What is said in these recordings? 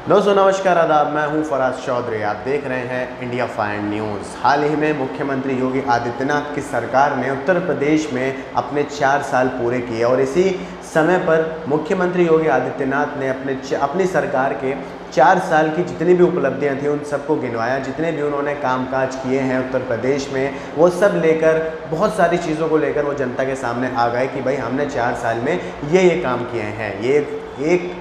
दोस्तों नमस्कार, आदाब। मैं हूं फराज चौधरी। आप देख रहे हैं इंडिया फाइंड न्यूज़। हाल ही में मुख्यमंत्री योगी आदित्यनाथ की सरकार ने उत्तर प्रदेश में अपने 4 साल पूरे किए और इसी समय पर मुख्यमंत्री योगी आदित्यनाथ ने अपनी सरकार के 4 साल की जितनी भी उपलब्धियां थी उन सबको गिनवाया। जितने भी उन्होंने कामकाज किए हैं उत्तर प्रदेश में, वो सब लेकर, बहुत सारी चीज़ों को लेकर वो जनता के सामने आ गए कि भाई हमने 4 साल में ये काम किए हैं। ये एक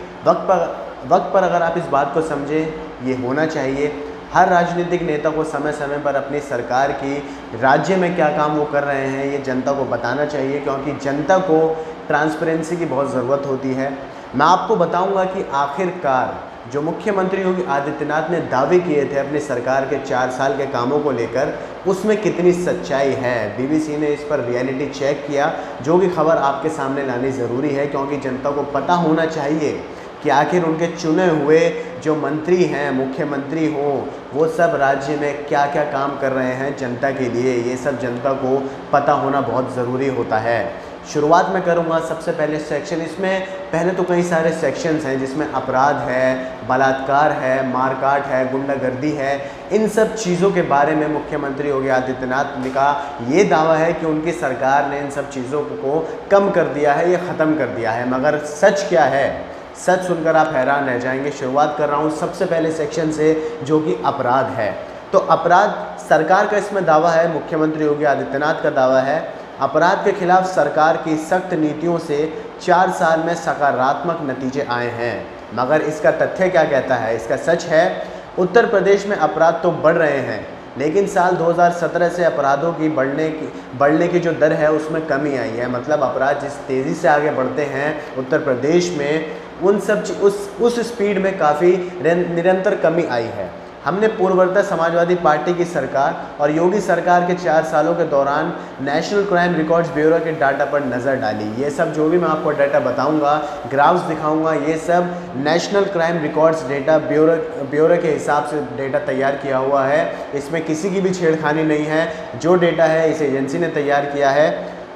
वक्त पर अगर आप इस बात को समझें, ये होना चाहिए। हर राजनीतिक नेता को समय समय पर अपनी सरकार की राज्य में क्या काम वो कर रहे हैं ये जनता को बताना चाहिए, क्योंकि जनता को ट्रांसपेरेंसी की बहुत ज़रूरत होती है। मैं आपको बताऊंगा कि आखिरकार जो मुख्यमंत्री योगी आदित्यनाथ ने दावे किए थे अपनी सरकार के 4 साल के कामों को लेकर, उसमें कितनी सच्चाई है। बीबीसी ने इस पर रियलिटी चेक किया, जो कि खबर आपके सामने लानी ज़रूरी है, क्योंकि जनता को पता होना चाहिए कि आखिर उनके चुने हुए जो मंत्री हैं, मुख्यमंत्री हो, वो सब राज्य में क्या क्या काम कर रहे हैं जनता के लिए। ये सब जनता को पता होना बहुत ज़रूरी होता है। शुरुआत में करूँगा सबसे पहले सेक्शन। इसमें पहले तो कई सारे सेक्शंस हैं जिसमें अपराध है, बलात्कार है, मारकाट है, गुंडागर्दी है। इन सब चीज़ों के बारे में मुख्यमंत्री योगी आदित्यनाथ का ये दावा है कि उनकी सरकार ने इन सब चीज़ों को कम कर दिया है, ये ख़त्म कर दिया है। मगर सच क्या है, सच सुनकर आप हैरान रह जाएंगे। शुरुआत कर रहा हूँ सबसे पहले सेक्शन से, जो कि अपराध है। तो अपराध सरकार का इसमें दावा है, मुख्यमंत्री योगी आदित्यनाथ का दावा है, अपराध के खिलाफ सरकार की सख्त नीतियों से 4 साल में सकारात्मक नतीजे आए हैं। मगर इसका तथ्य क्या कहता है, इसका सच है, उत्तर प्रदेश में अपराध तो बढ़ रहे हैं, लेकिन साल 2017 से अपराधों की बढ़ने की जो दर है उसमें कमी आई है। मतलब अपराध जिस तेज़ी से आगे बढ़ते हैं उत्तर प्रदेश में, उस स्पीड में काफ़ी निरंतर कमी आई है। हमने पूर्ववर्ती समाजवादी पार्टी की सरकार और योगी सरकार के 4 सालों के दौरान नेशनल क्राइम रिकॉर्ड्स ब्यूरो के डाटा पर नज़र डाली। ये सब जो भी मैं आपको डाटा बताऊंगा, ग्राफ्स दिखाऊंगा, ये सब national crime records data bureau के हिसाब से डेटा तैयार किया हुआ है। इसमें किसी की भी छेड़खानी नहीं है। जो डेटा है इस एजेंसी ने तैयार किया है।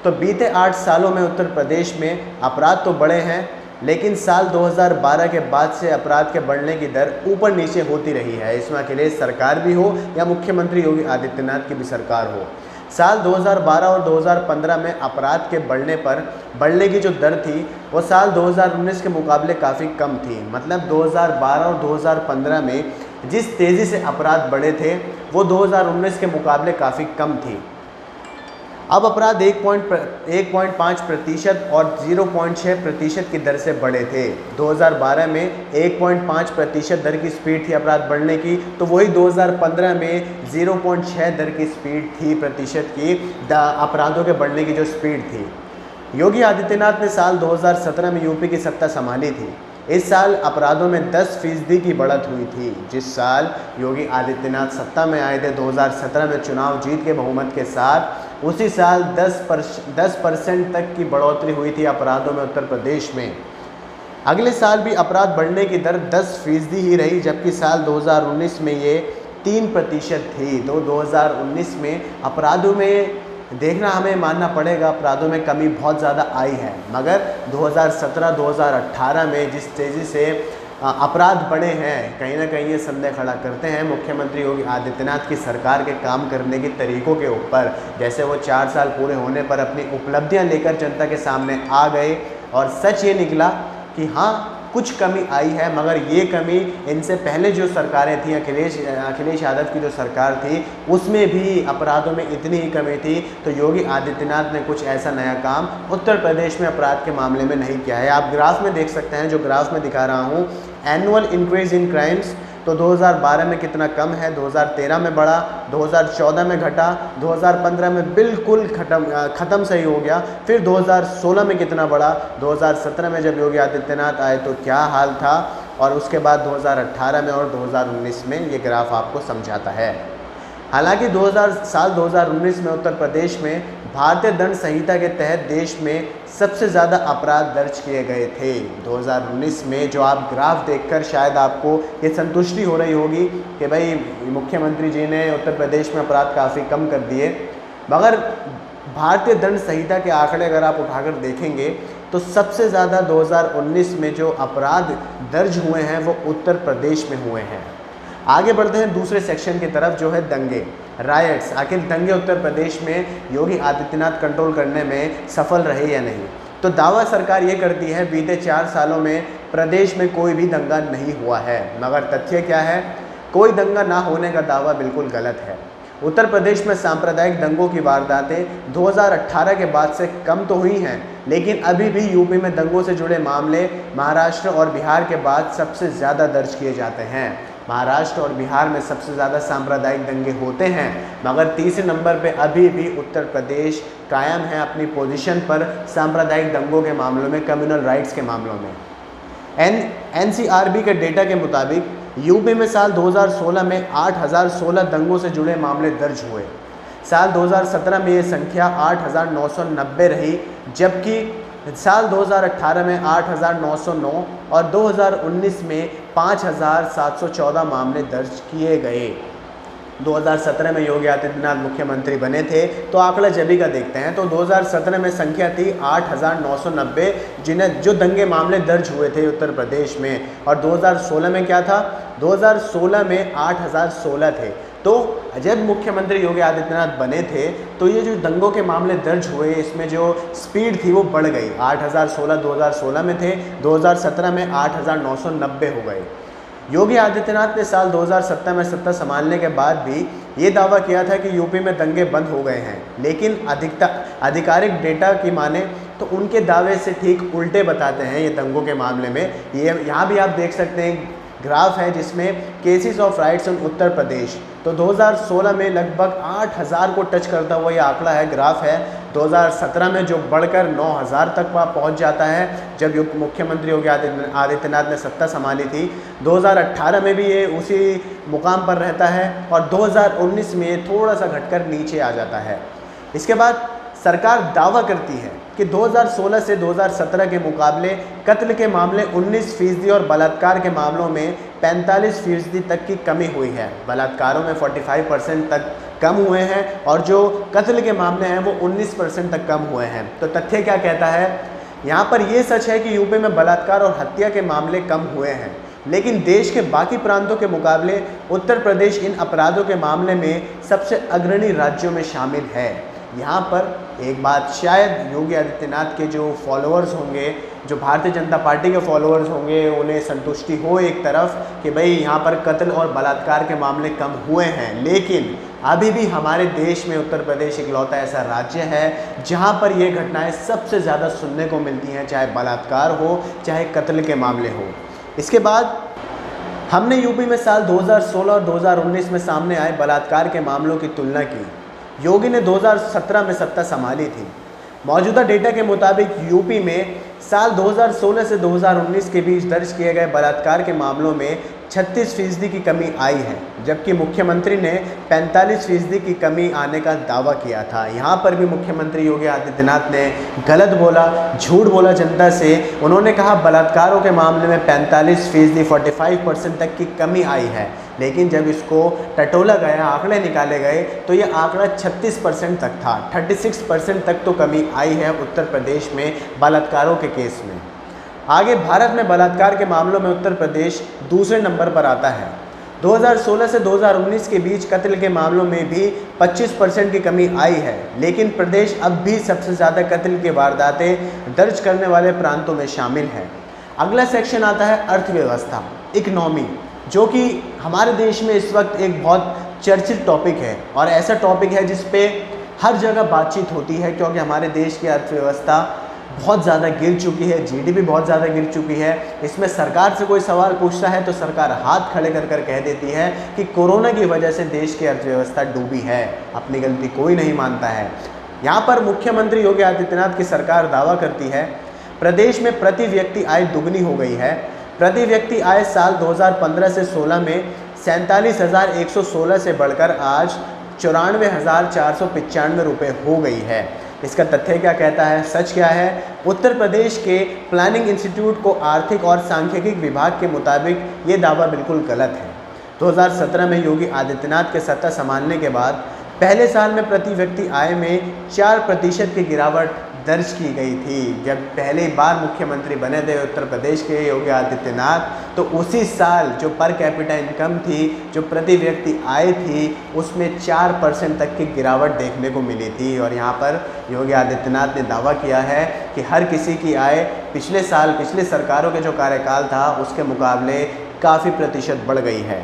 तो बीते 8 सालों में उत्तर प्रदेश में अपराध तो बढ़े हैं, लेकिन साल 2012 के बाद से अपराध के बढ़ने की दर ऊपर नीचे होती रही है। इसमें अखिलेश सरकार भी हो या मुख्यमंत्री योगी आदित्यनाथ की भी सरकार हो। साल 2012 और 2015 में अपराध के बढ़ने की जो दर थी वो साल 2019 के मुकाबले काफ़ी कम थी। मतलब 2012 और 2015 में जिस तेज़ी से अपराध बढ़े थे वो 2019 के मुकाबले काफ़ी कम थी। अब अपराध 1.5% और 0.6% की दर से बढ़े थे। 2012 में 1.5% दर की स्पीड थी अपराध बढ़ने की, तो वही 2015 में 0.6 दर की स्पीड थी, प्रतिशत की अपराधों के बढ़ने की जो स्पीड थी। योगी आदित्यनाथ ने साल 2017 में यूपी की सत्ता संभाली थी। इस साल अपराधों में 10% की बढ़त हुई थी। जिस साल योगी आदित्यनाथ सत्ता में आए थे 2017 में चुनाव जीत के बहुमत के साथ, उसी साल 10% तक की बढ़ोतरी हुई थी अपराधों में उत्तर प्रदेश में। अगले साल भी अपराध बढ़ने की दर 10% ही रही, जबकि साल 2019 में ये 3% थी। तो 2019 में अपराधों में देखना हमें मानना पड़ेगा, अपराधों में कमी बहुत ज़्यादा आई है। मगर 2017-2018 में जिस तेज़ी से अपराध बढ़े हैं, कहीं ना कहीं ये संदेह खड़ा करते हैं मुख्यमंत्री योगी आदित्यनाथ की सरकार के काम करने के तरीक़ों के ऊपर। जैसे वो 4 साल पूरे होने पर अपनी उपलब्धियां लेकर जनता के सामने आ गए और सच ये निकला कि हाँ, कुछ कमी आई है, मगर ये कमी इनसे पहले जो सरकारें थीं, अखिलेश यादव की जो सरकार थी, उसमें भी अपराधों में इतनी ही कमी थी। तो योगी आदित्यनाथ ने कुछ ऐसा नया काम उत्तर प्रदेश में अपराध के मामले में नहीं किया है। आप ग्राफ में देख सकते हैं, जो ग्राफ में दिखा रहा हूँ, एनुअल इंक्रीज इन क्राइम्स। तो 2012 में कितना कम है, 2013 में बढ़ा, 2014 में घटा, 2015 में बिल्कुल ख़त्म सही हो गया। फिर 2016 में कितना बढ़ा, 2017 में जब योगी आदित्यनाथ आए तो क्या हाल था, और उसके बाद 2018 में और 2019 में ये ग्राफ आपको समझाता है। हालांकि साल 2019 में उत्तर प्रदेश में भारतीय दंड संहिता के तहत देश में सबसे ज़्यादा अपराध दर्ज किए गए थे। 2019 में जो आप ग्राफ देखकर शायद आपको ये संतुष्टि हो रही होगी कि भाई मुख्यमंत्री जी ने उत्तर प्रदेश में अपराध काफ़ी कम कर दिए, मगर भारतीय दंड संहिता के आंकड़े अगर आप उठाकर देखेंगे तो सबसे ज़्यादा 2019 में जो अपराध दर्ज हुए हैं वो उत्तर प्रदेश में हुए हैं। आगे बढ़ते हैं दूसरे सेक्शन की तरफ, जो है दंगे, रायट्स। आखिर दंगे उत्तर प्रदेश में योगी आदित्यनाथ कंट्रोल करने में सफल रहे या नहीं? तो दावा सरकार ये करती है बीते 4 सालों में प्रदेश में कोई भी दंगा नहीं हुआ है, मगर तथ्य क्या है? कोई दंगा ना होने का दावा बिल्कुल गलत है। उत्तर प्रदेश में सांप्रदायिक दंगों की वारदातें 2018 के बाद से कम तो हुई हैं, लेकिन अभी भी यूपी में दंगों से जुड़े मामले महाराष्ट्र और बिहार के बाद सबसे ज़्यादा दर्ज किए जाते हैं। महाराष्ट्र और बिहार में सबसे ज़्यादा सांप्रदायिक दंगे होते हैं, मगर तीसरे नंबर पे अभी भी उत्तर प्रदेश कायम है अपनी पोजीशन पर सांप्रदायिक दंगों के मामलों में, कम्युनल राइट्स के मामलों में। एनसीआरबी के डेटा के मुताबिक यूपी में साल 2016 में 8016 दंगों से जुड़े मामले दर्ज हुए। साल 2017 में ये संख्या 8990 रही, जबकि साल 2018 में 8909 और 2019 में 5714 मामले दर्ज किए गए। 2017 में योगी आदित्यनाथ मुख्यमंत्री बने थे, तो आंकड़ा जभी का देखते हैं तो 2017 में संख्या थी 8990 जो दंगे मामले दर्ज हुए थे उत्तर प्रदेश में, और 2016 में क्या था? 2016 में 8016 थे। तो जब मुख्यमंत्री योगी आदित्यनाथ बने थे तो ये जो दंगों के मामले दर्ज हुए, इसमें जो स्पीड थी वो बढ़ गई। 8016 2016 में थे, 2017 में 8990 हो गए। योगी आदित्यनाथ ने साल 2017 में सत्ता संभालने के बाद भी ये दावा किया था कि यूपी में दंगे बंद हो गए हैं, लेकिन आधिकारिक डेटा की माने तो उनके दावे से ठीक उल्टे बताते हैं ये दंगों के मामले में। ये यहाँ भी आप देख सकते हैं, ग्राफ है जिसमें केसेस ऑफ राइट्स इन उत्तर प्रदेश, तो 2016 में लगभग 8000 को टच करता हुआ ये आंकड़ा है, ग्राफ है। 2017 में जो बढ़कर 9000 तक वहाँ पहुँच जाता है जब मुख्यमंत्री योगी आदित्यनाथ ने सत्ता संभाली थी। 2018 में भी ये उसी मुकाम पर रहता है और 2019 में ये थोड़ा सा घटकर नीचे आ जाता है। इसके बाद सरकार दावा करती है कि 2016 से 2017 के मुकाबले कत्ल के मामले 19% और बलात्कार के मामलों में 45% तक की कमी हुई है। बलात्कारों में 45% तक कम हुए हैं और जो कत्ल के मामले हैं वो 19% तक कम हुए हैं। तो तथ्य क्या कहता है? यहाँ पर ये सच है कि यूपी में बलात्कार और हत्या के मामले कम हुए हैं, लेकिन देश के बाकी प्रांतों के मुकाबले उत्तर प्रदेश इन अपराधों के मामले में सबसे अग्रणी राज्यों में शामिल है। यहाँ पर एक बात शायद योगी आदित्यनाथ के जो फॉलोअर्स होंगे, जो भारतीय जनता पार्टी के फॉलोअर्स होंगे, उन्हें संतुष्टि हो एक तरफ कि भाई यहाँ पर कत्ल और बलात्कार के मामले कम हुए हैं, लेकिन अभी भी हमारे देश में उत्तर प्रदेश इकलौता ऐसा राज्य है जहाँ पर ये घटनाएं सबसे ज़्यादा सुनने को मिलती हैं, चाहे बलात्कार हो चाहे कत्ल के मामले हो। इसके बाद हमने यूपी में साल 2016 और 2019 में सामने आए बलात्कार के मामलों की तुलना की। योगी ने 2017 में सत्ता संभाली थी। मौजूदा डेटा के मुताबिक यूपी में साल 2016 से 2019 के बीच दर्ज किए गए बलात्कार के मामलों में 36% की कमी आई है, जबकि मुख्यमंत्री ने 45% की कमी आने का दावा किया था। यहाँ पर भी मुख्यमंत्री योगी आदित्यनाथ ने गलत बोला, झूठ बोला जनता से। उन्होंने कहा बलात्कारों के मामले में 45%, 45% तक की कमी आई है, लेकिन जब इसको टटोला गया, आंकड़े निकाले गए तो ये आंकड़ा 36% तक था। 36% तक तो कमी आई है उत्तर प्रदेश में बलात्कारों के केस में। आगे भारत में बलात्कार के मामलों में उत्तर प्रदेश दूसरे नंबर पर आता है। 2016 से 2019 के बीच कत्ल के मामलों में भी 25% की कमी आई है, लेकिन प्रदेश अब भी सबसे ज़्यादा कत्ल की वारदातें दर्ज करने वाले प्रांतों में शामिल है। अगला सेक्शन आता है अर्थव्यवस्था, इकोनॉमी, जो कि हमारे देश में इस वक्त एक बहुत चर्चित टॉपिक है और ऐसा टॉपिक है जिस पे हर जगह बातचीत होती है, क्योंकि हमारे देश की अर्थव्यवस्था बहुत ज़्यादा गिर चुकी है, जीडीपी बहुत ज़्यादा गिर चुकी है। इसमें सरकार से कोई सवाल पूछता है तो सरकार हाथ खड़े कर कर कह देती है कि कोरोना की वजह से देश की अर्थव्यवस्था डूबी है, अपनी गलती कोई नहीं मानता है। यहाँ पर मुख्यमंत्री योगी आदित्यनाथ की सरकार दावा करती है प्रदेश में प्रति व्यक्ति आय दुगनी हो गई है। प्रति व्यक्ति आय साल 2015 से 16 में 47,116 से बढ़कर आज 94,495 रुपये हो गई है। इसका तथ्य क्या कहता है, सच क्या है? उत्तर प्रदेश के प्लानिंग इंस्टीट्यूट को आर्थिक और सांख्यिकी विभाग के मुताबिक ये दावा बिल्कुल गलत है। 2017 में योगी आदित्यनाथ के सत्ता संभालने के बाद पहले साल में प्रति व्यक्ति आय में 4% की गिरावट दर्ज की गई थी। जब पहली बार मुख्यमंत्री बने थे उत्तर प्रदेश के योगी आदित्यनाथ, तो उसी साल जो पर कैपिटा इनकम थी, जो प्रति व्यक्ति आय थी, उसमें 4% तक की गिरावट देखने को मिली थी। और यहाँ पर योगी आदित्यनाथ ने दावा किया है कि हर किसी की आय पिछले साल, पिछले सरकारों के जो कार्यकाल था उसके मुकाबले काफ़ी प्रतिशत बढ़ गई है।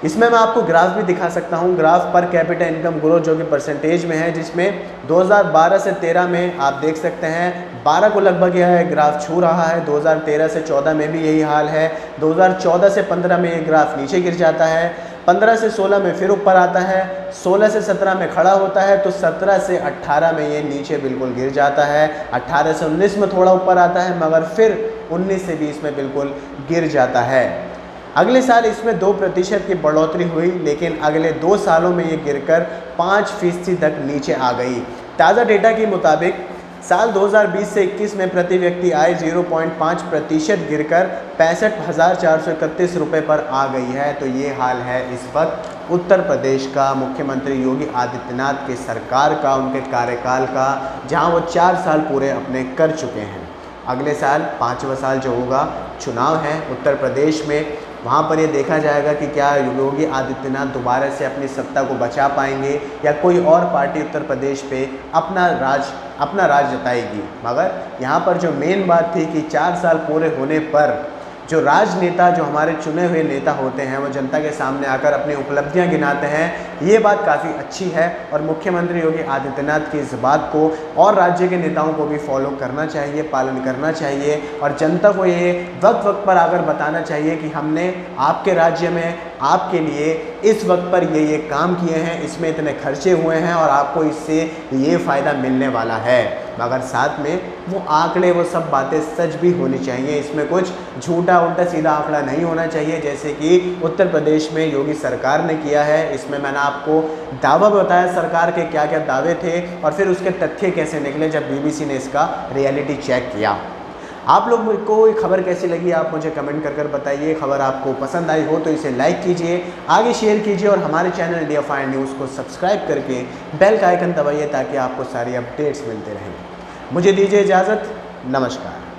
इसमें मैं आपको ग्राफ भी दिखा सकता हूँ, graph per capita income growth जो कि परसेंटेज में है, जिसमें 2012 से 13 में आप देख सकते हैं 12 को लगभग यह ग्राफ छू रहा है। 2013 से 14 में भी यही हाल है। 2014 से 15 में ये ग्राफ नीचे गिर जाता है। 15 से 16 में फिर ऊपर आता है। 16 से 17 में खड़ा होता है, तो 17 से 18 में ये नीचे बिल्कुल गिर जाता है। 18 से 19 में थोड़ा ऊपर आता है, मगर फिर 19 से 20 में बिल्कुल गिर जाता है। अगले साल इसमें 2% की बढ़ोतरी हुई, लेकिन अगले 2 सालों में ये गिरकर 5% तक नीचे आ गई। ताज़ा डेटा के मुताबिक साल 2020 से 21 में प्रति व्यक्ति आय 0.5% गिरकर 65,431 रुपये पर आ गई है। तो ये हाल है इस वक्त उत्तर प्रदेश का, मुख्यमंत्री योगी आदित्यनाथ की सरकार का, उनके कार्यकाल का, जहां वो 4 साल पूरे अपने कर चुके हैं। अगले साल 5वां साल जो होगा, चुनाव है उत्तर प्रदेश में, वहाँ पर ये देखा जाएगा कि क्या योगी आदित्यनाथ दोबारा से अपनी सत्ता को बचा पाएंगे या कोई और पार्टी उत्तर प्रदेश पे अपना राज जताएगी। मगर यहाँ पर जो मेन बात थी कि 4 साल पूरे होने पर जो राजनेता, जो हमारे चुने हुए नेता होते हैं, वो जनता के सामने आकर अपनी उपलब्धियां गिनाते हैं। ये बात काफ़ी अच्छी है और मुख्यमंत्री योगी आदित्यनाथ की इस बात को और राज्य के नेताओं को भी फॉलो करना चाहिए, पालन करना चाहिए और जनता को ये वक्त वक्त पर आकर बताना चाहिए कि हमने आपके राज्य में आपके लिए इस वक्त पर ये काम किए हैं, इसमें इतने खर्चे हुए हैं और आपको इससे ये फ़ायदा मिलने वाला है। मगर साथ में वो आंकड़े, वो सब बातें सच भी होनी चाहिए। इसमें कुछ झूठा उल्टा सीधा आंकड़ा नहीं होना चाहिए, जैसे कि उत्तर प्रदेश में योगी सरकार ने किया है। इसमें मैंने आपको दावा बताया सरकार के क्या क्या दावे थे और फिर उसके तथ्य कैसे निकले जब BBC ने इसका रियलिटी चेक किया। आप लोग को ये खबर कैसी लगी, आप मुझे कमेंट कर बताइए। खबर आपको पसंद आई हो तो इसे लाइक कीजिए, आगे शेयर कीजिए और हमारे चैनल इंडिया फाइन न्यूज़ को सब्सक्राइब करके बेल का आइकन दबाइए ताकि आपको सारी अपडेट्स मिलते रहें। मुझे दीजिए इजाज़त, नमस्कार।